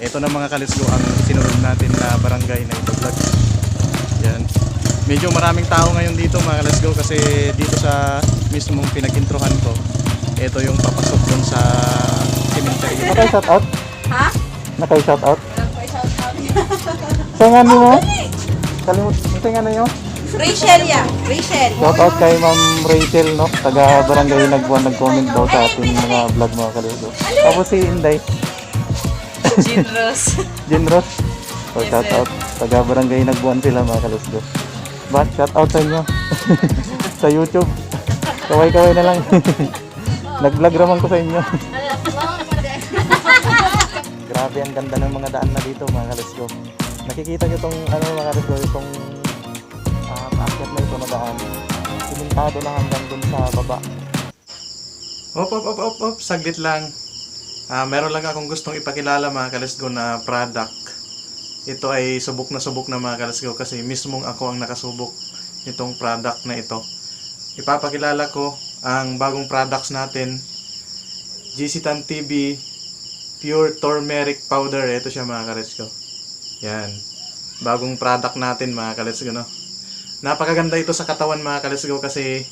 ito na mga kalisgo ang sinunod natin na barangay na i-vlog. Yan. Medyo maraming tao ngayon dito mga kalisgo kasi dito sa mismong pinag-introhan ko, ito yung papasok dun sa cemetery. Naka-shoutout? Ha? Naka-shoutout? Walang pa shout out. Sa nga mo? Kalimut nga na yun? Rachel yan. Rachel. Shoutout kay Ma'am Rachel, no? Taga Barangay Hinagbuan, nag-comment daw sa ating mga vlog mga kalisgo. Tapos si Inday, Ginros. Jinros. So shoutout. Taga Barangay Hinagbuan sila mga kalisgo. Ba't shoutout sa inyo? Sa YouTube. Kaway-kaway na lang. Nag-vlog raman ko sa inyo. Grabe ang ganda ng mga daan na dito mga kalisgo. Nakikita nyo itong mga kalisgo, itong paakyat na ito na daan. Simentado na hanggang dun sa baba. Op, saglit lang. Meron lang akong gustong ipakilala mga kalisgo na product. Ito ay subok na mga kalisgo kasi mismong ako ang nakasubok nitong product na ito. Ipapakilala ko ang bagong products natin, GC Tan TV Pure Turmeric Powder. Ito siya mga kalisgo. Yan. Bagong product natin mga kalisgo, no? Napakaganda ito sa katawan mga kalisgo kasi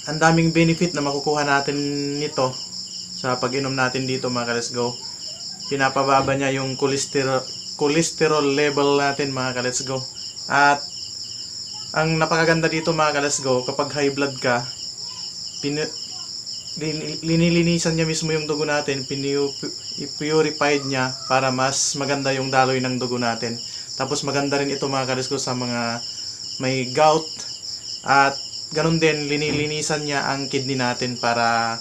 ang daming benefit na makukuha natin nito sa pag-inom natin dito mga kalisgo. Pinapababa niya yung cholesterol level natin mga kalisgo. At ang napakaganda dito mga kalisgo, kapag high blood ka, linilinisan niya mismo yung dugo natin, purified niya para mas maganda yung daloy ng dugo natin. Tapos maganda rin ito mga kalisgo sa mga may gout, at ganun din linilinisan niya ang kidney natin para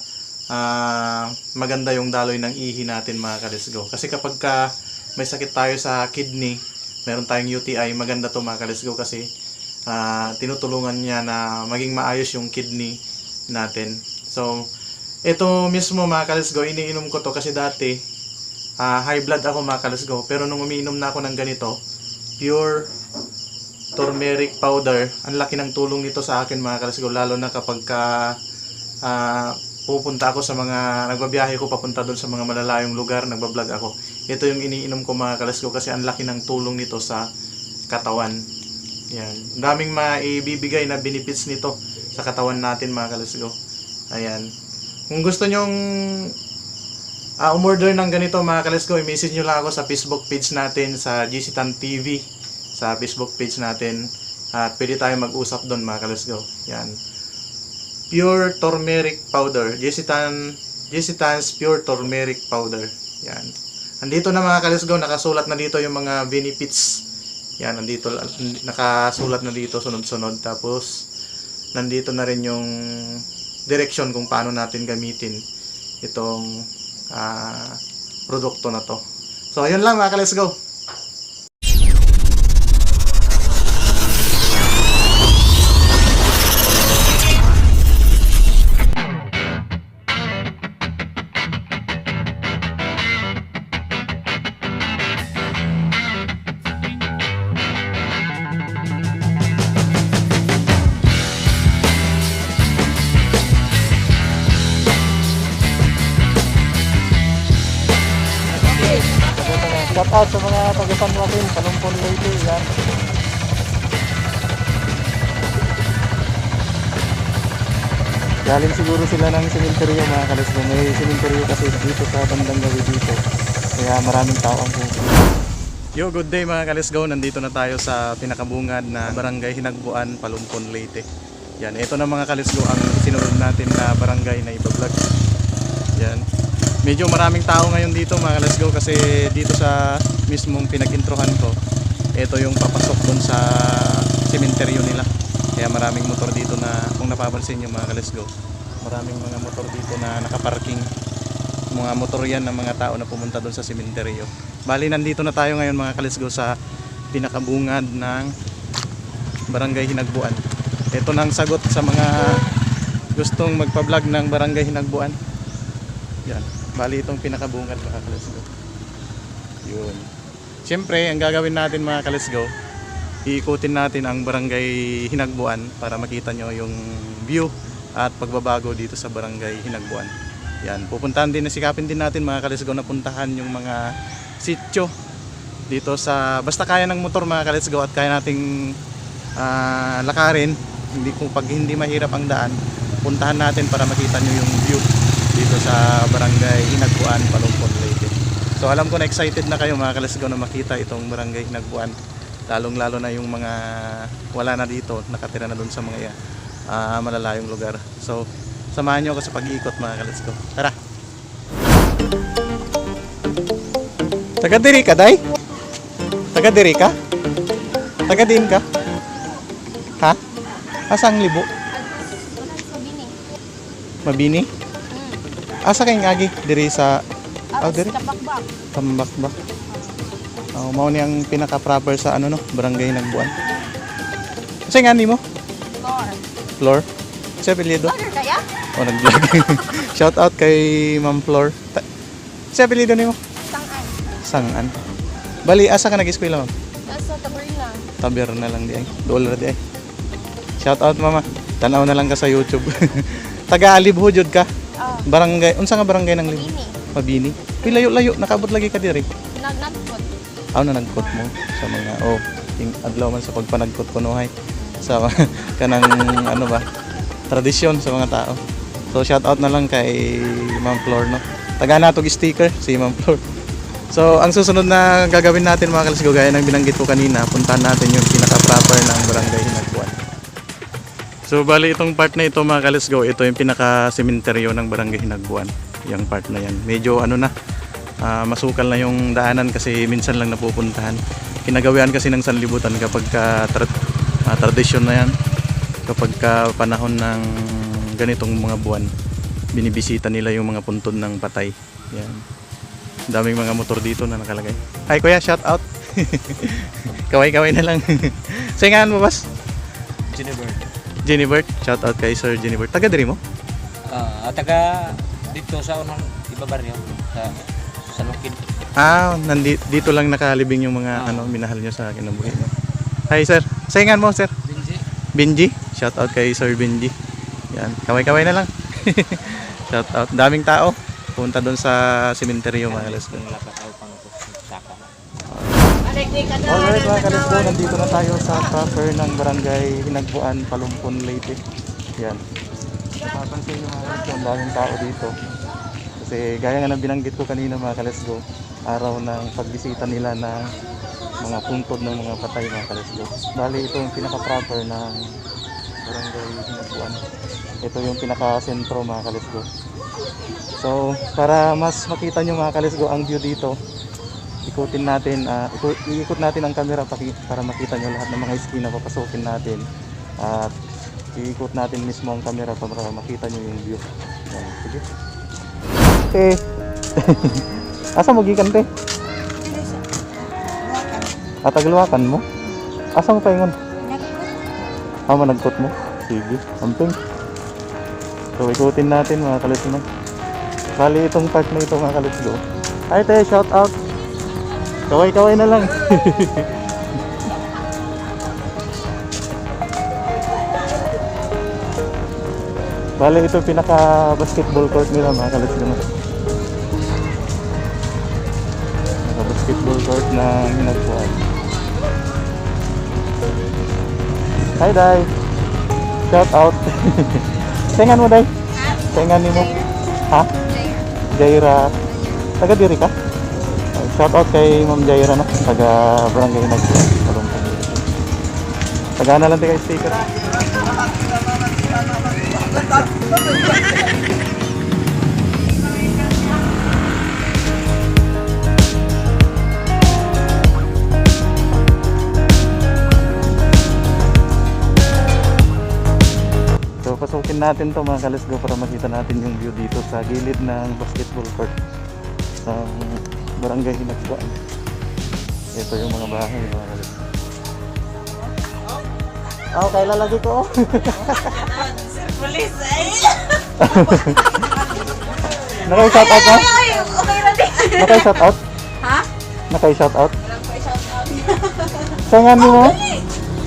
maganda yung daloy ng ihi natin mga kalisgo. Kasi kapag may sakit tayo sa kidney, meron tayong UTI, maganda to mga kalisgo kasi tinutulungan niya na maging maayos yung kidney natin. So ito mismo mga kalisgo, iniinom ko to kasi dati high blood ako mga kalisgo, pero nung umiinom na ako ng ganito Pure Turmeric Powder, ang laki ng tulong nito sa akin mga kalisgo, lalo na kapag pupunta ako sa mga, nagbabiyahe ko papunta doon sa mga malalayong lugar, nagbablog ako. Ito yung iniinom ko mga kalisgo kasi ang laki ng tulong nito sa katawan. Yan. Daming maibibigay na benefits nito sa katawan natin mga kalisgo. Ayan. Kung gusto nyong umorder ng ganito mga kalisgo, i-message nyo lang ako sa Facebook page natin, sa GC Tan TV, sa Facebook page natin, at pwede tayo mag-usap doon mga kalisgo. Yan. Pure Turmeric Powder, GC Tan's Pure Turmeric Powder. Yan. Andito na mga kalisgo, nakasulat na dito yung mga benefits. Yan, nandito nakasulat na dito sunod-sunod. Tapos nandito na rin yung direction kung paano natin gamitin itong produkto na to. So ayun lang mga kalisgo. Shout out sa mga taga-San Joaquin, Palumpon Leyte, yan. Galing siguro sila ng sementeryo mga kalisgo. May sementeryo kasi dito sa bandang gawi dito. Kaya maraming tao ang pupunta. Yo, good day mga kalisgo. Nandito na tayo sa pinakabungad na Barangay Hinagbuan, Palumpon Leyte. Yan, ito na mga kalisgo ang sinunod natin na barangay na i-vlog. Yan. Medyo maraming tao ngayon dito mga kalisgo kasi dito sa mismong pinag-introhan ko, ito yung papasok dun sa sementeryo nila. Kaya maraming motor dito na, kung napapansin nyo mga kalisgo, maraming mga motor dito na nakaparking. Mga motor yan ng mga tao na pumunta dun sa sementeryo. Bali, nandito na tayo ngayon mga kalisgo sa pinakabungad ng Barangay Hinagbuan. Ito na ang sagot sa mga gustong magpa-vlog ng Barangay Hinagbuan. Yan. Bali, itong pinakabungad mga kalisgo. Yun. Siyempre, ang gagawin natin mga kalisgo, iikutin natin ang Barangay Hinagbuan para makita nyo yung view at pagbabago dito sa Barangay Hinagbuan. Yan, pupuntahan din, sikapin din natin mga kalisgaw na puntahan yung mga sityo dito sa, basta kaya ng motor mga kalisgaw at kaya nating lakarin, pag hindi mahirap ang daan, puntahan natin para makita nyo yung view dito sa barangay Hinagbuan, Palumpon, Leyte. So alam ko na excited na kayo mga kalisgaw na makita itong barangay Hinagbuan, lalong lalo na yung mga wala na dito, nakatira na doon sa mga malalayong lugar. So samahan nyo ako sa pag-iikot mga kalisgaw. Tara! Taga diri ka, day? Taga diri ka? Taga din ka? Ha? Asang libo? Mabini? Asa kayong agi? Diri sa... Oh, diri? Tambakbak. Oh, mao ni ang pinaka-proper sa ano no, barangay Hinagbuan. Kasi nga ni mo? Floor. Siya apelyido? Kaya? Oh, nag-vlog. Shout out kay Ma'am Floor. Siya apelyido ni mo? Sangan. Sangan. Bali, asa ka nag-eskwela, ma'am? Nasa Taberna. Taberna lang di ay. Dollar di ay. Shout out, mama. Tanaw na lang ka sa YouTube. Taga Alibho jud ka. Barangay, unsa nga barangay ng Libho? Mabini. Pilayo-layo, nakabot lagi ka diri. Nagkot. Na nagkot mo sa mga adlaw man sa pagpanagkot ko no hay. Sa kanang ano ba? Tradisyon sa mga tao. So shout out na lang kay Ma'am Flor no. Taga natog sticker si Ma'am Flor. So ang susunod na gagawin natin mga kalisgaw gaya ng binanggit ko kanina, puntahan natin yung pinaka-proper ng barangay Hinagbuan. So bali itong part na ito mga kalisgaw, ito yung pinaka-sementeryo ng barangay Hinagbuan. Yung part na yan. Medyo ano na, masukal na yung daanan kasi minsan lang napupuntahan. Kinagawian kasi ng sanlibutan kapag tradisyon na yan. Kapag panahon ng ganitong mga buwan, binibisita nila yung mga puntod ng patay. Yan. Daming mga motor dito na nakalagay. Hi kuya, shout out. Kaway-kaway na lang. Sayangan mo bas? Jennifer, shout out kay Sir Jennifer. Taga diri mo? Taga dito sa unang iba baryo sa Lukid. Dito lang nakalibing yung mga minahal nyo sa kinabuhi mo. Hi sir. Sayangan mo sir? Benji. Shout out kay Sir Benji. Yan, kaway-kaway na lang. Shout out. Daming tao. Punta doon sa sementeryo mga kalisgaw. Alright mga kalisgaw, nandito na tayo sa proper ng barangay Hinagbuan, Palumpon, Leyte. Yan. Napapansin nyo mga kalisgaw, ang daming tao dito. Kasi gaya nga ng binanggit ko kanina mga kalisgaw, araw ng pagbisita nila ng mga puntod ng mga patay mga kalisgaw. Bali ito yung pinaka-proper ng barangay Hinagbuan. Ito yung pinaka-sentro mga kalisgaw. So para mas makita nyo mga kalisgaw ang view dito, ikutin natin, iikot natin ang camera para makita nyo lahat ng mga esquina na papasokin natin. At iikot natin mismo ang camera para makita nyo yung view. Yan, sige. Okay. Asa mo gikan te? Atagluwakan mo? Asa mo paingon? Managkot mo? Sige, amping. So ikutin natin mga kalisgaw. Bali itong part na ito mga kalisgaw. Hi te, shout out. Kaway-kaway na lang. Bali ito pinaka basketball court nila mga kalisgaw. Pinaka basketball court na Hinagbuan. Hi Day. Shout out. Sayangan mo Day. Sayangan ni mo. Ha? Jaira. Taga diri ka? Shout out kay Ma'am Jaira no, taga barangay Hinagbuan, Palumpon. Taga na lang tayo sticker. So pasukin natin to mga kalisgaw para makita natin yung view dito sa gilid ng basketball court ng barangay Hinagbuan. Ito yung mga bahay mga kalisgaw. Okay, lalagi ko. Police ay. Naka-shout out mo? Okay na din. Naka-shout out? Ha? Naka-shout out? Walang pa shout out. Sayangan mo?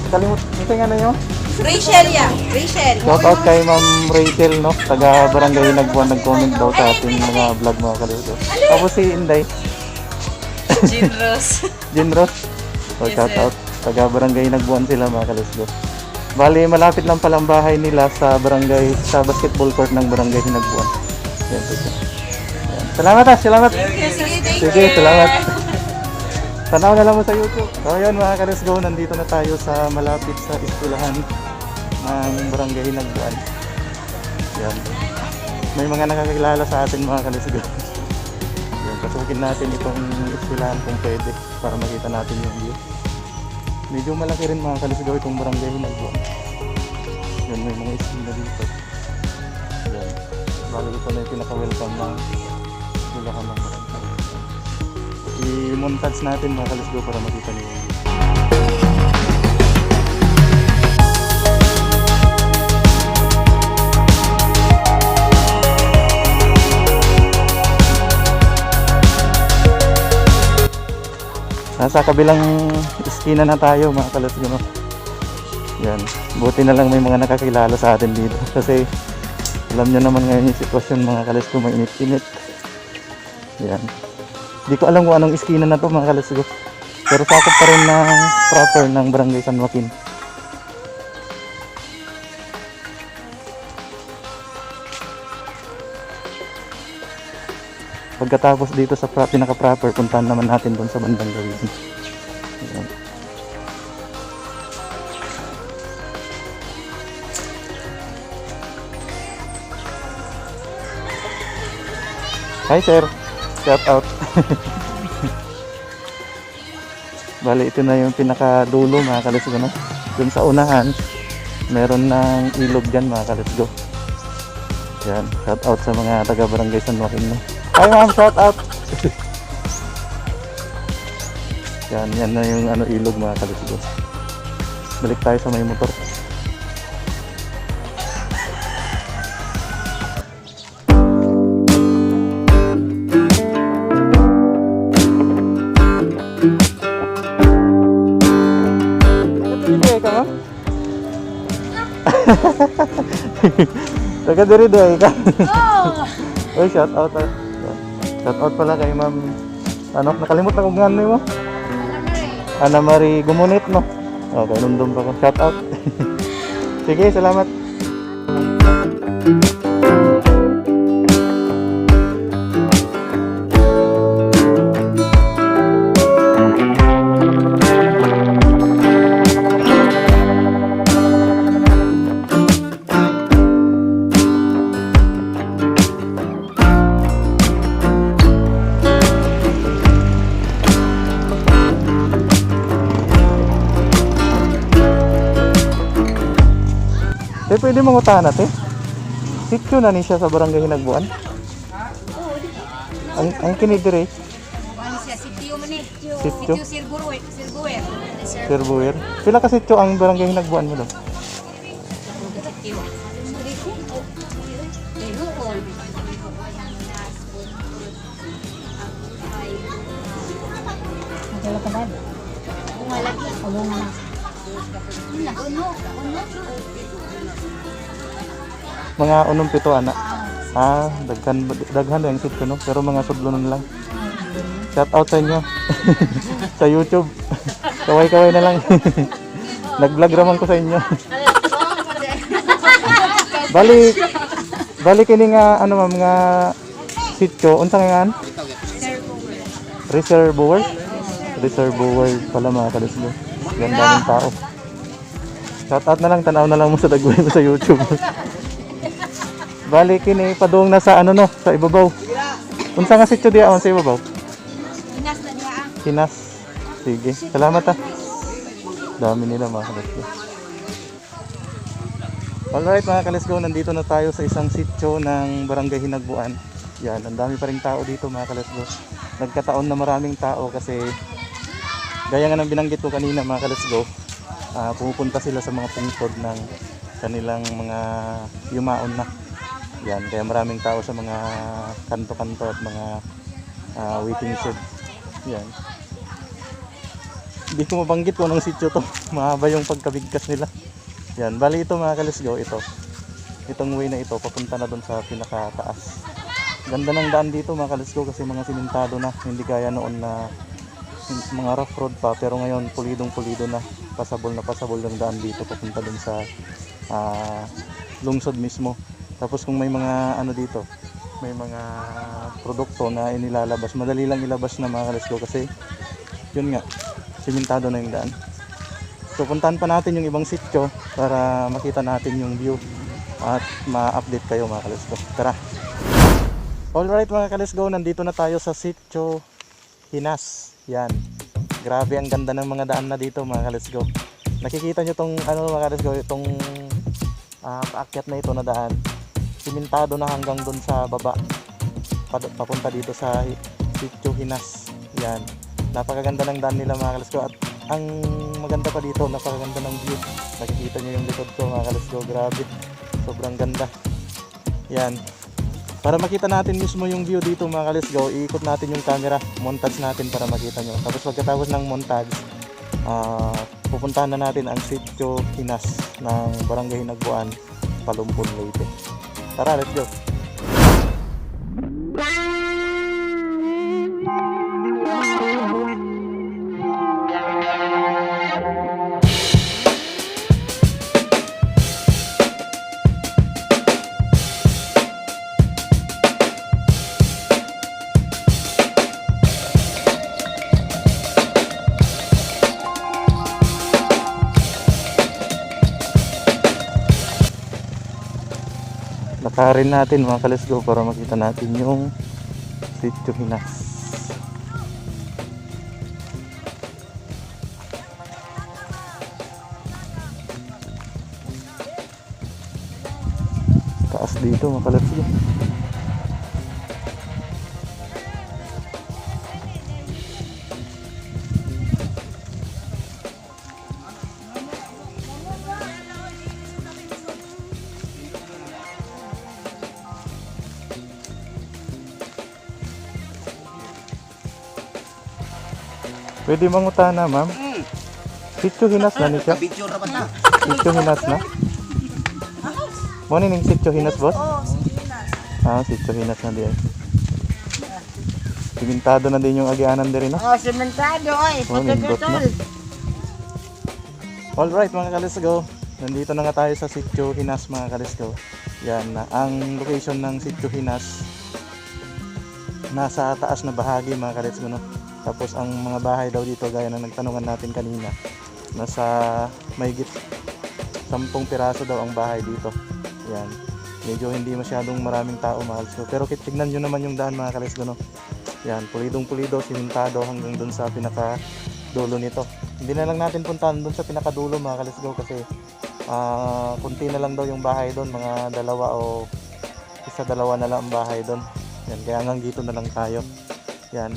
Kalimut, sayangan na nyo? Rachel yan. Rachel. Shout out kay Ma'am Rachel, no? Taga Barangay Hinagbuan, nag-comment daw sa ating mga vlog mga kalusgo. Tapos si Inday. Jinros. Jinros. So, shout out. Taga Barangay Hinagbuan sila mga kalusgo. Bali, malapit lang palang bahay nila sa barangay, sa basketball court ng Barangay Hinagbuan. Yan, sige. Yan. Salamat salamat. Sige, salamat. Tanaw na lang mo sa YouTube. So yun mga ka-let's go, nandito na tayo sa malapit sa eskwelahan ng Barangay Hinagbuan. Yan. May mga nakakilala sa atin mga ka-let's go. Yan, pasukin natin itong eskwelahan kung pwede para makita natin yung view. Medyo malaki rin mga ka-let's go itong Barangay Hinagbuan. Yan, may mga eskwela dito. Yan. Bago ito na yung pinaka-welcome ng eskwelahan ng Barangay. I-montage natin mga ka-let's go para makita niyo yung view. Nasa kabilang iskina na tayo mga ka-let's go, no? Yan, buti na lang may mga nakakilala sa atin dito kasi alam nyo naman ngayon yung sitwasyon mga ka-let's go, mainit-init. Yan. Di ko alam kung anong iskina na to mga ka-let's go. Pero sakop pa rin ng proper ng Barangay San Joaquin. Pagkatapos dito sa pinaka-proper, puntahan naman natin doon sa bandang gawin. Ayan. Hi sir, shout out. Bali ito na yung pinakadulo mga ka-let's go, no? Dun sa unahan, meron ng ilog dyan mga ka-let's go. Yan, shout out sa mga taga Barangay San Joaquin, no? Hi ma'am, shout out. Yan na yung ilog mga ka-let's go. Balik tayo sa may motor. Ka mo? Taga diri ka. Oh. Oy, shout out. Shout out pala kay Ma'am. Ano, nakalimot na kung ano mo. Ana Marie Gumunit, no. Okay, nundom pa ko. Shout out. Sige, salamat. Pwede mong utahan natin. Sityo na ni siya sa Barangay Hinagbuan. Ang kinidire. Ano siya? Sityo man eh. Sityo? Sirbuer. Sirbuer. Pila ka sityo ang Barangay Hinagbuan mo doon? Sityo. Magkala ka ba? Bunga lagi. Bunga na. Uno. Mga 7 anak. Daghan yung sityo, no? Pero mga sudlonon lang. Shout out sa inyo. Sa YouTube. Kaway-kaway na lang. Nag-vlog raman ko sa inyo. Bali kini nga mga sityo unsa nga reservoir pala mga ka-let's-go. Ganda ng tao. Shout out na lang, tanaw na lang mo sa dagway mo sa YouTube. Bali kini padung na sa sa ibabaw. Unsa nga sityo diya sa ibabaw? Kinas na niya. Kinas. Sige, salamat Dami nila mga ka-let's-go. Alright mga ka-let's go, nandito na tayo sa isang sityo ng Barangay Hinagbuan. Yan, ang dami pa ring tao dito mga ka-let's go. Nagkataon na maraming tao kasi gaya nga ng binanggit ko kanina mga ka-let's go, pumupunta sila sa mga pungkod ng kanilang mga yumaon na. Yan, kaya maraming tao sa mga kanto-kanto at mga waiting shed. Yan. Hindi ko mabanggit kung anong sityo to. Mahaba yung pagkabigkas nila. Yan, bali ito mga kalisgaw, itong way na ito papunta na doon sa pinakataas. Ganda ng daan dito mga kalisgaw kasi mga simentado na, hindi gaya noon na mga rough road pa, pero ngayon pulidong pulido na, pasabol yung daan dito papunta doon sa lungsod mismo. Tapos kung may mga ano dito, may mga produkto na inilalabas, madali lang ilabas na mga kalisgaw kasi yun nga, simentado na yung daan. So puntahan pa natin yung ibang sityo para makita natin yung view at ma-update kayo mga kalisgaw. Tara! Alright mga kalisgaw, nandito na tayo sa sityo Hinas. Yan. Grabe ang ganda ng mga daan na dito mga kalisgaw. Nakikita nyo tong ano mga kalisgaw, itong paakyat na ito na daan. Simentado na hanggang dun sa baba. Papunta dito sa sityo Hinas. Yan. Napakaganda ng daan nila mga kalisgaw at ang maganda pa dito, napakaganda ng view. Nakikita nyo yung likod ko mga kalisgaw, grabe. Sobrang ganda. Yan. Para makita natin mismo yung view dito mga kalisgaw, iikot natin yung camera, montage natin para makita nyo. Tapos pagkatapos ng montage, pupuntahan na natin ang sityo Hinas ng Barangay Hinagbuan, Palumpon, Leyte. Tara, let's go! Lakarin natin mga kalisgaw para makita natin yung sityo Hinas. Taas dito mga kalisgaw. Pwede mangutana, ma'am? Sityo Hinas na ni siya? Sityo Hinas na? Mo ning sityo Hinas, boss? Oo, sige na. Sityo Hinas na diyan. Simentado na din yung agianan din, no? Oh, sementado, oy. Oh, nindot na. Pagkakatol. Alright mga kalisgaw, nandito na nga tayo sa sityo Hinas mga kalisgaw. Yan, ang location ng sityo Hinas nasa taas na bahagi mga kalisgaw, no? Tapos ang mga bahay daw dito gaya na nagtanungan natin kanina, nasa mahigit 10 piraso daw ang bahay dito. Yan. Medyo hindi masyadong maraming tao mga kalisgaw. Pero tignan nyo naman yung daan mga kalisgaw, no? Yan, pulidong pulido, simentado hanggang dun sa pinaka dulo nito. Hindi na lang natin puntahan dun sa pinaka dulo mga kalisgaw kasi kunti na lang daw yung bahay doon, mga dalawa o isa-dalawa na lang ang bahay doon. Yan, kaya hanggang dito na lang tayo. Yan.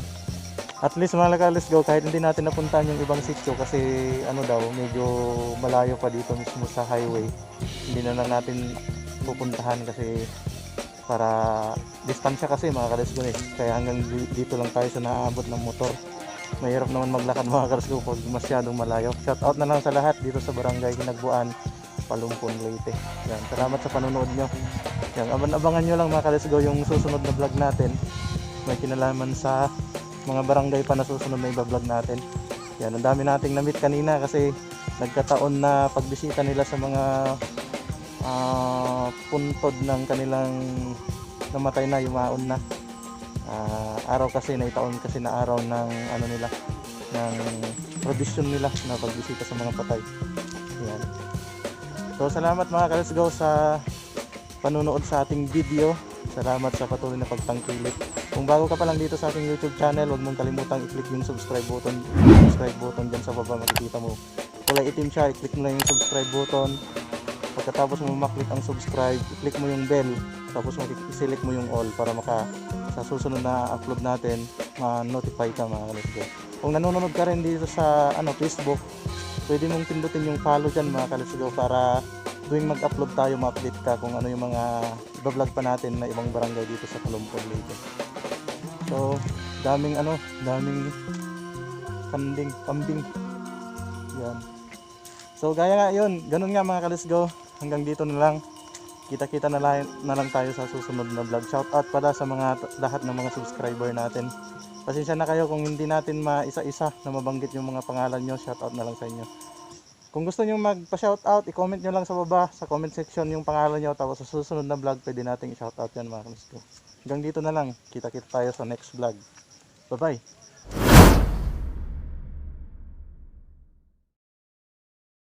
At least mga kalisgaw, kahit hindi natin napuntahan yung ibang sityo kasi ano daw, medyo malayo pa dito mismo sa highway. Hindi na lang natin pupuntahan kasi para distansya kasi mga kalisgaw eh. Kaya hanggang dito lang tayo sa naaabot ng motor. Mahirap naman maglakad mga kalisgaw pag masyadong malayo. Shout out na lang sa lahat dito sa Barangay Hinagbuan, Palumpon, Leyte. Yan, salamat sa panonood nyo. Yan, abangan nyo lang mga kalisgaw yung susunod na vlog natin. May kinalaman sa mga barangay pa na susunod na iba-vlog natin. Yan, ang dami nating na-meet kanina kasi nagkataon na pagbisita nila sa mga puntod ng kanilang namatay na, yumaon na. Araw kasi, naitaon kasi na araw ng ano nila, ng tradisyon nila na pagbisita sa mga patay. Yan. So salamat mga kalisgaw sa panunood sa ating video. Salamat sa patuloy na pagtangkilik. Kung bago ka pa lang dito sa ating YouTube channel, huwag mong kalimutang i-click yung subscribe button. Subscribe button dyan sa baba, makikita mo. Kulay itim siya, i-click mo lang yung subscribe button. Pagkatapos mo maklik ang subscribe, i-click mo yung bell. Tapos i-select mo yung all para sa susunod na upload natin, ma-notify ka mga kalisgaw. Kung nanonood ka rin dito sa Facebook, pwede mong pindutin yung follow dyan mga kalisgaw para tuwing mag-upload tayo, ma-update ka kung ano yung mga iba-vlog pa natin na ibang barangay dito sa Palumpon, Leyte. So, daming kambing. Yan. So gaya nga yun, ganun nga mga ka-let's go. Hanggang dito na lang. Kita-kita na lang tayo sa susunod na vlog. Shout out pala sa lahat ng mga subscriber natin. Pasensya na kayo kung hindi natin maisa-isa na mabanggit yung mga pangalan nyo. Shout out na lang sa inyo. Kung gusto nyo magpa-shout out, i-comment nyo lang sa baba, sa comment section yung pangalan nyo. Tapos sa susunod na vlog, pwede nating i-shout out yan mga ka-let's go. Hanggang dito na lang. Kita-kita tayo sa next vlog. Bye-bye!